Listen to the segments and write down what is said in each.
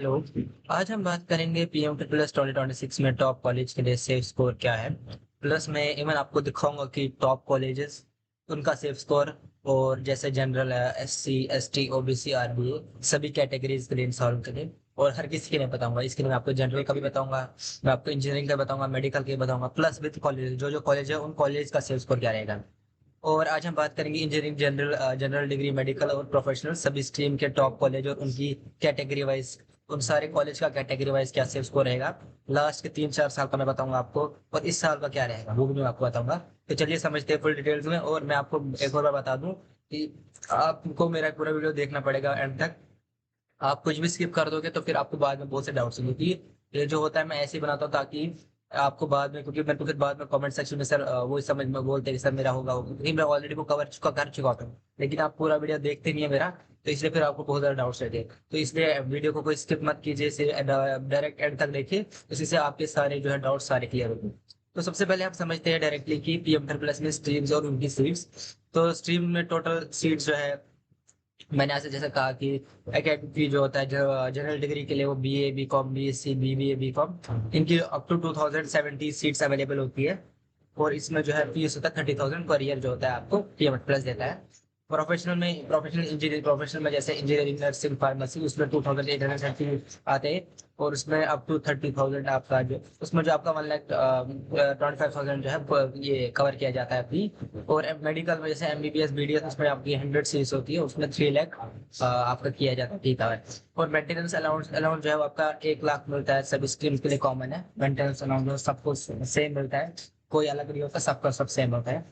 Hello. आज हम बात करेंगे पीएम के प्लस 2026 में टॉप कॉलेज के लिए सेफ स्कोर क्या है। प्लस मैं इवन आपको दिखाऊंगा कि टॉप कॉलेजेस उनका सेफ स्कोर और जैसे जनरल है, एससी एसटी ओबीसी आरबीए सभी कैटेगरीज के लिए इंसान के लिए और हर किसी के लिए बताऊंगा। इसके लिए मैं आपको जनरल का भी बताऊंगा, मैं आपको इंजीनियरिंग का बताऊंगा, मेडिकल का भी बताऊंगा, प्लस विद कॉलेज जो जो कॉलेज है उन कॉलेज का सेफ स्कोर क्या रहेगा। और आज हम बात करेंगे engineering, general general degree, medical और प्रोफेशनल सभी स्ट्रीम के टॉप कॉलेज और उनकी कैटेगरी वाइज, उन सारे कॉलेज का कैटेगरी वाइज क्या सेफ स्कोर रहेगा। लास्ट के 3-4 साल का मैं बताऊंगा आपको, और इस साल का क्या रहेगा वो भी मैं आपको बताऊंगा। तो चलिए समझते हैं फुल डिटेल्स में। और मैं आपको एक और बार बता दूं कि आपको मेरा पूरा वीडियो देखना पड़ेगा एंड तक। आप कुछ भी स्किप कर दोगे तो फिर आपको बाद में बहुत से डाउट्स होंगे, क्योंकि ये जो होता है मैं ऐसे ही बनाता हूँ ताकि आपको बाद में, क्योंकि मेरे को फिर बाद में कमेंट सेक्शन में सर वो समझ में बोलते हैं कि सर मेरा होगा क्योंकि मैं ऑलरेडी वो कर चुका हूँ। लेकिन आप पूरा वीडियो देखते नहीं है मेरा, तो इसलिए फिर आपको बहुत ज्यादा डाउट्स रहते हैं। तो इसलिए वीडियो को कोई स्किप मत कीजिए, इसे डायरेक्ट एंड तक देखिए, इसी से आपके सारे जो है डाउट्स सारे क्लियर होंगे। तो सबसे पहले आप समझते हैं डायरेक्टली कि पीएम प्लस में स्ट्रीम्स और उनकी सीट्स। तो स्ट्रीम में टोटल सीट्स जो है, मैंने ऐसे जैसे कहा कि एकेडमिक फी जो होता है जनरल डिग्री के लिए वो BA B com B S C B B com, इनकी अप टू 2070 सीट्स अवेलेबल होती है। और इसमें जो है फीस होता है 30,000 पर ईयर जो होता है आपको पीएम प्लस देता है। प्रोफेशनल इंजीनियरिंग, प्रोफेशनल में जैसे इंजीनियरिंग नर्सिंग फार्मेसी उसमें 2,830 आते हैं। और उसमें अप टू 30,000 आपका जो उसमें जो आपका 1,25,000 जो है ये कवर किया जाता है फ्री। और मेडिकल में जैसे एमबीबीएस बीडीएस उसमें आपकी 100 सीट्स होती है, उसमें 3 लाख आपका किया जाता है, ठीक है। और मेंटेनेंस अलाउंस अलाउंस जो है वो आपका 1 लाख मिलता है, सभी स्ट्रीम के लिए कॉमन है। मेंटेनेंस अलाउंस सबको सेम मिलता है, कोई अलग नहीं होता, सबका सब सेम होता है।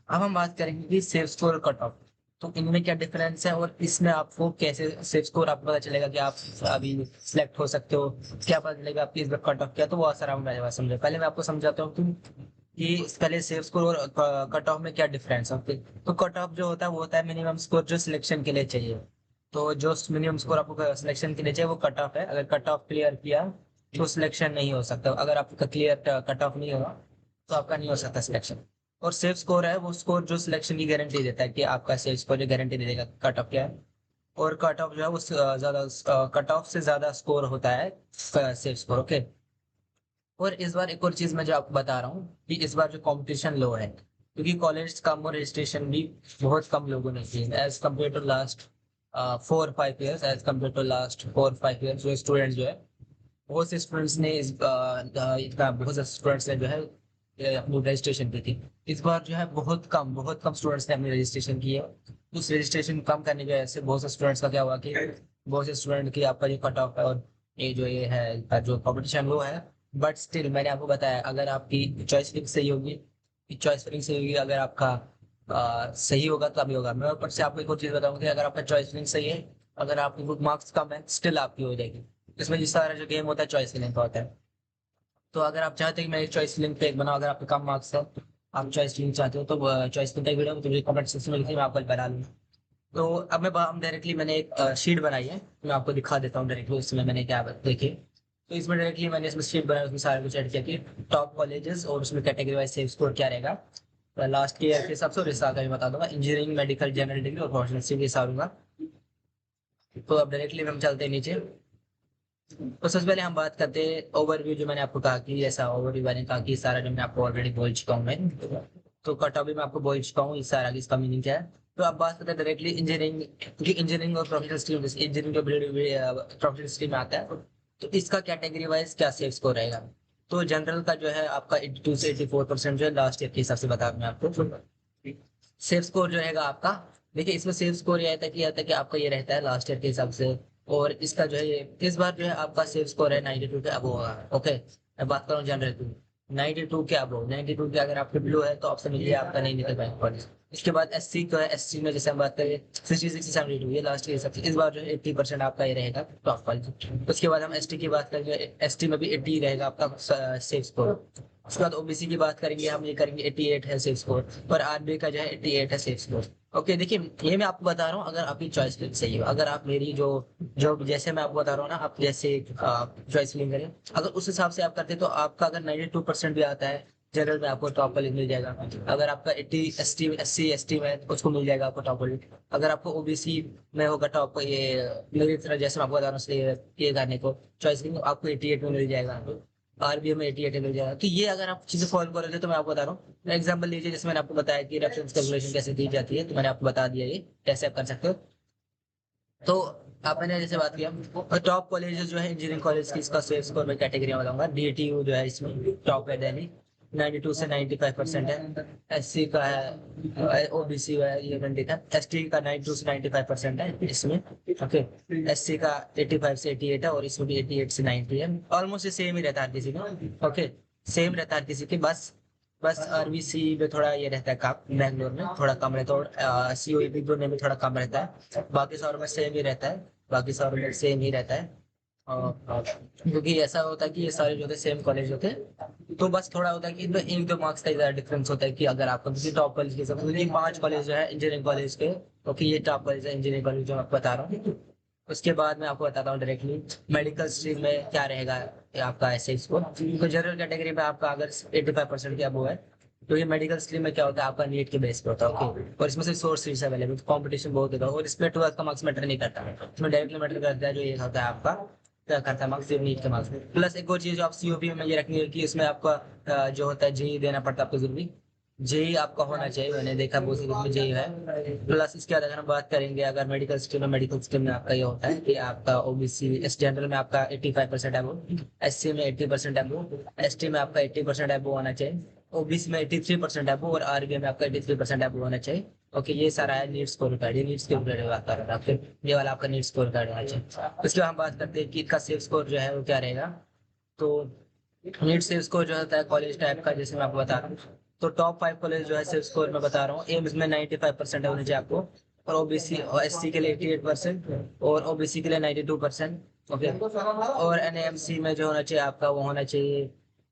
अब हम बात करेंगे कि सेफ स्कोर कट ऑफ, तो इनमें क्या डिफरेंस है और इसमें आपको कैसे सेफ स्कोर आपको पता चलेगा कि आप अभी सिलेक्ट हो सकते हो, क्या पता चलेगा आपकी इस बार कट ऑफ क्या। तो वो आसान रहेगा समझे। पहले मैं आपको समझाता हूँ कि पहले सेफ स्कोर और कट ऑफ में क्या डिफरेंस है। तो कट ऑफ जो होता है वो होता है मिनिमम स्कोर जो सिलेक्शन के लिए चाहिए। तो जो मिनिमम स्कोर आपको सिलेक्शन के लिए चाहिए वो कट ऑफ है। अगर कट ऑफ क्लियर किया तो सिलेक्शन नहीं हो सकता, अगर आपका क्लियर कट ऑफ नहीं होगा तो आपका नहीं हो सकता सिलेक्शन। और सेफ स्कोर है वो स्कोर जो सिलेक्शन की गारंटी देता है कि आपका सेफ स्कोर जो गारंटी दे देगा कट ऑफ क्या है। और कट ऑफ जो है वो ज्यादा, कट ऑफ से ज्यादा स्कोर होता है सेफ स्कोर, ओके। और इस बार एक और चीज मैं जो आपको बता रहा हूँ कि इस बार जो कंपटीशन लो है, क्योंकि कॉलेज कम और रजिस्ट्रेशन भी बहुत कम लोगों ने की as compare to last 4-5 years. As compare to last 4-5 years जो स्टूडेंट जो है, बहुत से स्टूडेंट्स ने इतना बहुत से स्टूडेंट्स ने जो है ये अपनी रजिस्ट्रेशन की थी। इस बार जो है बहुत कम स्टूडेंट्स ने अपनी रजिस्ट्रेशन की है। उस रजिस्ट्रेशन कम करने की वजह से बहुत से स्टूडेंट्स का क्या हुआ कि बहुत से स्टूडेंट की आपका जो कट ऑफ है और ये जो ये है जो कॉम्पिटिशन वो है। बट स्टिल मैंने आपको बताया अगर आपकी चॉइस फिक्स सही होगी, चॉइस फिक्स सही होगी, अगर आपका सही होगा तभी होगा। मैं ऊपर से आपको एक और चीज बताऊंगा कि अगर आपका चॉइस फिक्स सही है, अगर आपके कुछ मार्क्स कम है स्टिल आपकी हो जाएगी। इसमें जिस सारा जो गेम होता है चॉइस फिलिंग का होता है। तो अगर आप चाहते हैं कि मैं एक चॉइस फिलिंग पे एक बनाऊं, अगर आपके कम मार्क्स है, आप चॉइस फिलिंग चाहते हो तो चॉइस फिलिंग का वीडियो तो मुझे कमेंट सेक्शन में लिखिए, मैं आपको बना लूँ। तो अब हम डायरेक्टली मैंने एक शीट बनाई है, मैं आपको दिखा देता हूँ डायरेक्टली उसमें मैंने क्या देखिए। तो इसमें डायरेक्टली मैंने इसमें शीट बनाई, उसमें सारा कुछ ऐड किया कि टॉप कॉलेजेस और उसमें कैटेगरी वाइज सेफ स्कोर क्या रहेगा लास्ट ईयर के हिसाब से, और इस साल का भी बता दूंगा इंजीनियरिंग, मेडिकल, जनरल डिग्री और प्रोफेशनल के हिसाब दूंगा। तो अब डायरेक्टली हम चलते हैं नीचे। तो सबसे पहले हम बात करते हैं ओवरव्यू, जो मैंने आपको कहा कि ऐसा ओवरव्यू मैंने कहा कि सारा जो मैं आपको ऑलरेडी बोल चुका हूँ मैं। तो कट ऑफ भी मैं आपको बोल चुका हूँ इस सारा इसका मीनिंग क्या है। तो अब बात करते हैं डायरेक्टली इंजीनियरिंग, क्योंकि इंजीनियरिंग और प्रोफेशनल स्ट्रीम, जैसे इंजीनियरिंग जो प्रोफेशनल स्ट्रीम में आता है, तो इसका कैटेगरी वाइज क्या सेफ स्कोर रहेगा। तो जनरल का जो है आपका 82 से 84% जो है लास्ट ईयर के हिसाब से बता दूं मैं आपको। सेफ स्कोर जो रहेगा आपका, देखिए इसमें सेफ स्कोर ये आता है कि आपका ये रहता है लास्ट ईयर के हिसाब से। और इसका जो है ये इस बार जो है आपका सेफ स्कोर है 92 के अब होगा, ओके। मैं बात कर रहा हूँ जनरल की, 92 के अब हो, 92 के अगर आपके बिलो है तो ऑप्शन मिलिए आपका नहीं निकल पाएगा कॉलेज। इसके बाद एससी का है, एससी में जैसे हम बात करें 66-72 ये लास्ट के हिसाब से इस बार जो है 80% आपका ये रहेगा टॉप कॉलेज। उसके बाद हम एसटी की बात करेंगे, एसटी में भी 80 रहेगा आपका सेफ स्कोर। उसके बाद ओबीसी की बात करेंगे, हम ये करेंगे 88 है सेफ स्कोर। और आरबीआई का जो है 88 है सेफ स्कोर। ओके देखिए, ये मैं आपको बता रहा हूँ अगर आपकी चॉइस सही हो, अगर आप मेरी जो जो जैसे मैं आपको बता रहा हूँ ना, आप जैसे चॉइस फिलिंग करें, अगर उस हिसाब से आप करते तो आपका अगर 92% भी आता है जनरल में आपको टॉप कॉलेज मिल जाएगा। अगर आपका 80 SC ST में तो उसको मिल जाएगा आपको टॉप कॉलेज। अगर आपको ओबीसी में होगा टॉप, ये मेरी तरह जैसे मैं आपको बता रहा हूँ ये करने को चॉइस आपको 88 में मिल जाएगा, आरबीए में 88 मिल जाएगा। तो ये अगर आप चीजें फॉलो करोगे तो मैं आपको बता रहा हूँ एग्जाम्पल लीजिए, जैसे मैंने आपको बताया कि रेफरेंस कैलकुलेशन कैसे दी जाती है, तो मैंने आपको बता दिया ये कैसे आप कर सकते हो। तो आप मैंने जैसे बात किया टॉप कॉलेज जो है इंजीनियरिंग कॉलेज की, इसका सेल्स स्कोर में कैटेगरी में बताऊंगा। डीटीयू जो है इसमें टॉप है दिल्ली, 92 से 95% है। एससी का है, ओबीसी है ये 20 है, एसटी का 92 से 95% है इसमें। ओके, एससी का 85 से 88 है, और इसमें भी 88 से 90 है। ऑलमोस्ट सेम ही रहता है हर किसी का। ओके, सेम रहता है हर किसी के, बस बस आरबीसी में थोड़ा ये रहता है कम, बैंगलोर में थोड़ा कम रहता है, और सीओईबी में भी थोड़ा कम रहता है। बाकी शहरों में सेम ही रहता है, बाकी शहरों में सेम ही रहता है। और क्योंकि ऐसा होता है कि ये सारे जो होते हैं सेम कॉलेज होते हैं, तो बस थोड़ा होता है कि इनमें 1-2 मार्क्स का ज्यादा डिफरेंस होता है कि अगर आपको किसी टॉप कॉलेज के सब, ये 5 कॉलेज जो है इंजीनियरिंग कॉलेज के, क्योंकि ये टॉप कॉलेज है इंजीनियरिंग कॉलेज जो मैं आपको बता रहा हूँ। उसके बाद मैं आपको बताता हूँ डायरेक्टली मेडिकल स्ट्रीम में क्या रहेगा ये आपका ऐसे स्कोर। तो जनरल कैटेगरी में आपका अगर 85% के अबव है, तो ये मेडिकल स्ट्रीम में क्या होता है आपका नीट के बेस पे होता है। ओके, और इसमें से सोर्स सीट्स अवेलेबल, कंपटीशन बहुत होता है, और इसमें 12th का मार्क्स मैटर नहीं करता, इसमें डायरेक्टली मैटर करता है जो ये होता है आपका क्या करता है मार्क्स, नीट के मार्क्स। प्लस एक और चीज जो आप सीओपी में ये रखनी है कि इसमें आपका जो होता है जेई देना पड़ता है आपको जरूरी, जेई आपका होना चाहिए, मैंने देखा बहुत सी में जेई है। प्लस इसके बाद अगर हम बात करेंगे अगर मेडिकल स्ट्रीम में आपका ये होता है कि आपका ओबीसी एस जनरल में आपका 85% है वो, एससी में 80% है वो, एसटी में आपका 80% है वो होना चाहिए, ओबीसी में 83% है वो, और आरबीए में आपका 83% है वो होना चाहिए। ओके, ये सारा है नीट स्कोर कार्ड, ये नीट स्कोर कार्ड बात कर रहा था आपके, ये वाला आपका नीट स्कोर कार्ड होना चाहिए। उसके बाद हम बात करते हैं कि इसका सेफ स्कोर जो है वो क्या रहेगा। तो नीट सेफ स्कोर जो होता है कॉलेज टाइप का, जैसे मैं आपको बता रहा हूँ, तो टॉप 5 कॉलेज जो है सेफ स्कोर में बता रहा हूँ, एम्स में 95% होने चाहिए आपको, और ओबीसी और एससी के लिए 88%, और ओबीसी के लिए 92%। ओके, और एनएमसी में जो होना चाहिए आपका वो होना चाहिए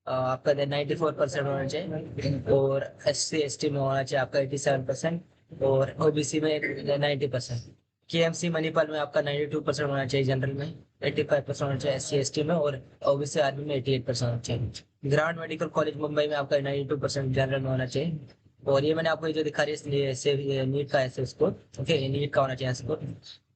आपका 94% होना चाहिए, और एससी एसटी में होना चाहिए आपका 87%, और ओबीसी में 90%। केएमसी मणिपाल में आपका 92% होना चाहिए, जनरल में 85% होना चाहिए, एससी एसटी में, और ओबीसी आर्मी में 88% होना चाहिए। ग्रांड मेडिकल कॉलेज मुंबई में आपका 92% जनरल में होना चाहिए। और ये मैंने आपको ये जो दिखा रही है नीट का ऐसे स्कोर। ओके, ये नीट का होना चाहिए स्कोर।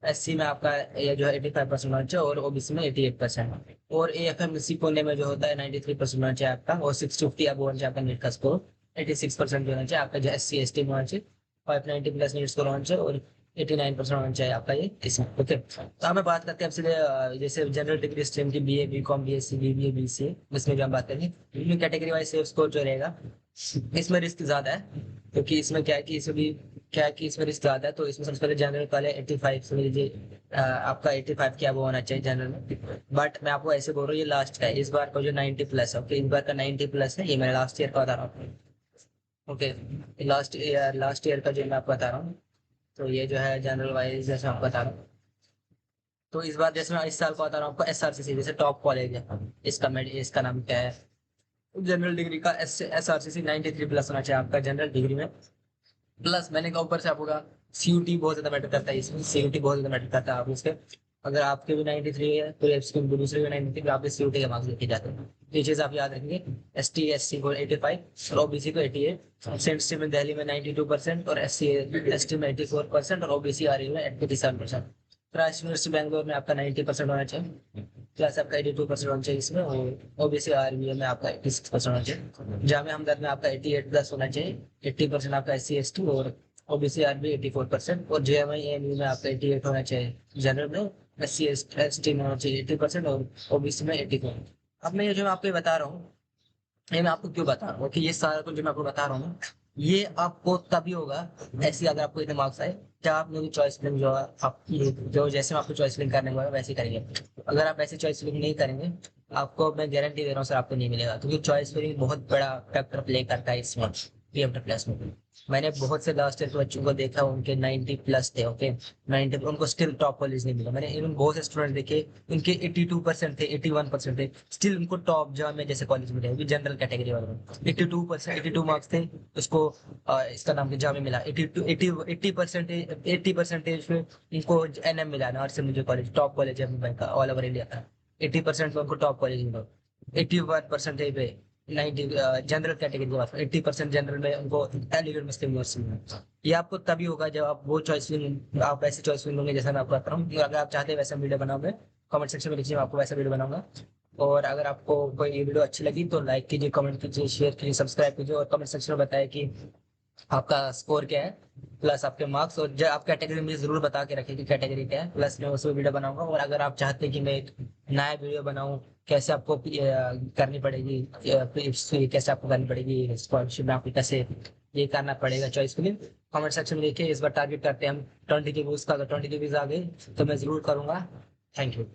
एससी में आपका ये जो है 85% होना चाहिए, और ओबीसी में 88%। और एएफएमसी पुणे में जो होता है 93% होना चाहिए आपका, और 650 अब होना चाहिए आपका नीट का स्कोर। 86% जो होना चाहिए आपका जो एससी एसटी में होना चाहिए, 590 प्लस नीट स्कोर होना चाहिए, और 89% होना चाहिए आपका ये इसमें। ओके, तो हमें बात करते हैं अब सीधे जैसे जनरल डिग्री स्ट्रीम की BA BCom BSc BBA BCA, इसमें भी हम बात करेंगे। इनमें कैटेगरी वाइज सेफ स्कोर जो रहेगा, इसमें रिस्क ज्यादा है, क्योंकि इसमें क्या है कि इसमें भी क्या है कि इसमें रिस्क ज्यादा है। तो इसमें सबसे पहले जनरल वाले 85 से लीजिए, आपका 85 क्या वो होना चाहिए जनरल में। बट मैं आपको ऐसे बोल रहा हूँ ये लास्ट का है, इस बार का जो 90 प्लस है। ओके, इस बार का 90 प्लस है, ये मैं लास्ट ईयर का बता रहा हूँ। ओके, लास्ट ईयर का जो मैं आपको बता रहा हूँ, तो ये जो है जनरल वाइज जैसे आपको बता रहा हूँ। तो इस बार जैसे मैं इस साल को बता रहा हूँ आपको एसआरसीसी जैसे टॉप कॉलेज है, इसका नाम क्या है, जनरल डिग्री का एसआरसीसी 93 प्लस होना चाहिए आपका जनरल डिग्री में। प्लस मैंने कहा ऊपर से आपको कहा सीयूटी बहुत ज्यादा मैटर करता है इसमें, सीयूटी बहुत ज्यादा मैटर करता है। आप उसके अगर आपके भी 93 है तो इसके दूसरे भी 93, तो आपके सीयूटी के मार्क्स लिखे जाते हैं। तो ये चीज आप याद रखेंगे। एसटी एससी को 85 और ओबीसी को 88। सेंट स्ट्रीम में दिल्ली में 92%, और एससी एसटी में 84%, और ओबीसी आ रही है 87%। राजस्थान यूनिवर्सिटी बैंगलोर में आपका 90% होना चाहिए, प्लस आपका 82% होना चाहिए इसमें, और ओबीसी आरबीए में आपका 86% होना चाहिए। जामिया हमदर्द में आपका 88 प्लस होना चाहिए, 80% आपका एससी एसटी, और ओबीसी आरबी 84%, और जेएमआई एएमयू में आपका 88 होना चाहिए जनरल में, एससी एसटी में होना चाहिए 80%, और ओबीसी में 84। अब मैं ये जो मैं आपको ये बता रहा हूँ, ये मैं आपको क्यों बता रहा हूँ कि ये सारा कुछ जो मैं आपको बता रहा हूँ ना, ये आपको तभी होगा ऐसे अगर आपको इतने मार्क्स आए, क्या आप मेरी चॉइस फिलिंग जो है आपकी जो जैसे मैं आपको चॉइस फिलिंग करने को है वैसे ही करेंगे। अगर आप ऐसे चॉइस फिलिंग नहीं करेंगे, आपको मैं गारंटी दे रहा हूँ सर आपको नहीं मिलेगा, क्योंकि चॉइस फिलिंग बहुत बड़ा फैक्टर प्ले करता है इसमें पीएम प्लस में। मैंने बहुत से लास्ट ईयर के बच्चों को देखा, उनके 90 प्लस थे। ओके, 90, उनको स्टिल टॉप कॉलेज नहीं मिला। मैंने इवन बहुत से स्टूडेंट देखे उनके 82% थे, 81% थे, स्टिल उनको टॉप जामिया जैसे कॉलेज मिले, वो जनरल कैटेगरी वाले में 82%, 82 मार्क्स थे, उसको इसका नाम क्या जामिया मिला। 82 80% में उनको एनएम मिला, नरसिम्हा मुझे कॉलेज टॉप कॉलेज है मुंबई का, ऑल ओवर इंडिया का। 80% में उनको टॉप कॉलेज मिला, 81% पे 90 जनरल कैटेगरी की बात 80% जनरल में उनको एलिगेंट मुस्लिम यूनिवर्सिटी में। ये आपको तभी होगा जब आप वो चॉइस आप ऐसी चॉइस लोगे जैसा मैं आपको बता रहा हूँ। अगर आप चाहते हैं वैसा वीडियो बनाओगे, कमेंट सेक्शन में लिखिए, मैं आपको वैसा वीडियो बनाऊंगा। और अगर आपको कोई ये वीडियो अच्छी लगी तो लाइक कीजिए, कमेंट कीजिए, शेयर कीजिए, सब्सक्राइब कीजिए, और कमेंट सेक्शन में बताएं कि आपका स्कोर क्या है, प्लस आपके मार्क्स, और जब आप कैटेगरी मुझे जरूर बता के रखें कि कैटेगरी क्या है, प्लस मैं उसमें वीडियो बनाऊंगा। और अगर आप चाहते हैं कि मैं एक नया वीडियो बनाऊं, कैसे आपको करनी पड़ेगी, कैसे आपको करनी पड़ेगी स्कॉलरशिप में, आपको कैसे ये करना पड़ेगा चॉइस के लिए, कमेंट सेक्शन में देखिए। इस बार टारगेट करते हैं हम 20 के व्यूज का। अगर 20 के व्यूज आ गए तो मैं जरूर करूंगा। Thank you.